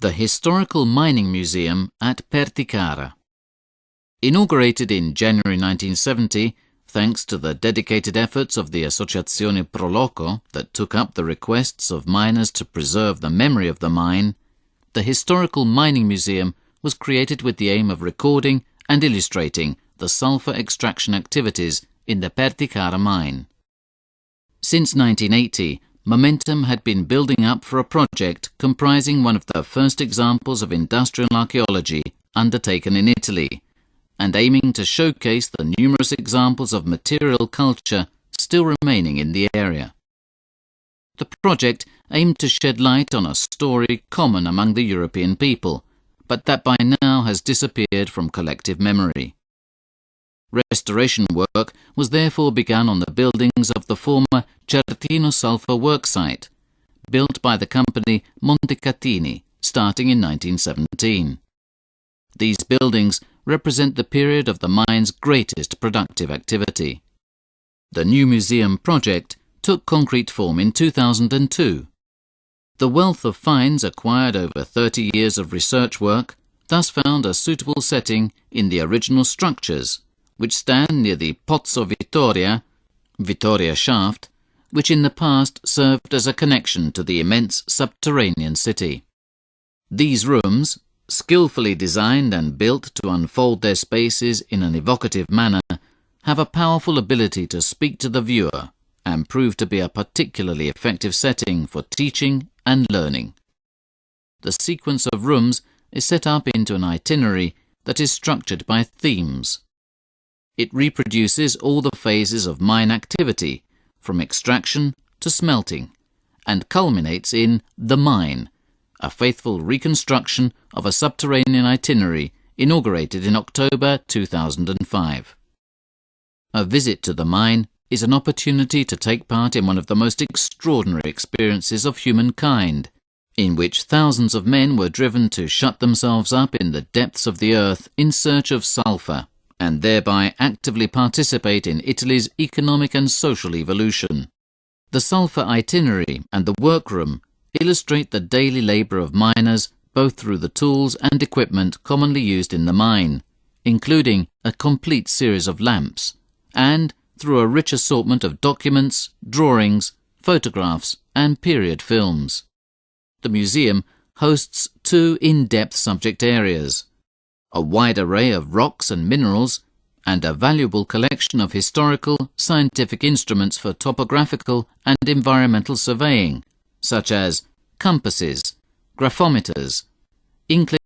the Historical Mining Museum at Perticara. Inaugurated in January 1970, thanks to the dedicated efforts of the Associazione Pro Loco that took up the requests of miners to preserve the memory of the mine, the Historical Mining Museum was created with the aim of recording and illustrating the sulphur extraction activities in the Perticara mine. Since 1980, momentum had been building up for a project comprising one of the first examples of industrial archaeology undertaken in Italy, and aiming to showcase the numerous examples of material culture still remaining in the area. The project aimed to shed light on a story common among the European people, but that by now has disappeared from collective memory. Restoration work was therefore begun on the buildings of the former Certino sulphur work site, built by the company Montecatini, starting in 1917. These buildings represent the period of the mine's greatest productive activity. The new museum project took concrete form in 2002. The wealth of finds acquired over 30 years of research work thus found a suitable setting in the original structures, which stand near the Pozzo Vittoria shaft, which in the past served as a connection to the immense subterranean city. These rooms, skillfully designed and built to unfold their spaces in an evocative manner, have a powerful ability to speak to the viewer and prove to be a particularly effective setting for teaching and learning. The sequence of rooms is set up into an itinerary that is structured by themes. It reproduces all the phases of mine activity, from extraction to smelting, and culminates in The Mine, a faithful reconstruction of a subterranean itinerary inaugurated in October 2005. A visit to the mine is an opportunity to take part in one of the most extraordinary experiences of humankind, in which thousands of men were driven to shut themselves up in the depths of the earth in search of sulphur, and thereby actively participate in Italy's economic and social evolution. The sulphur itinerary and the workroom illustrate the daily labour of miners both through the tools and equipment commonly used in the mine, including a complete series of lamps, and through a rich assortment of documents, drawings, photographs and period films. The museum hosts two in-depth subject areas, a wide array of rocks and minerals, and a valuable collection of historical, scientific instruments for topographical and environmental surveying, such as compasses, graphometers, inclination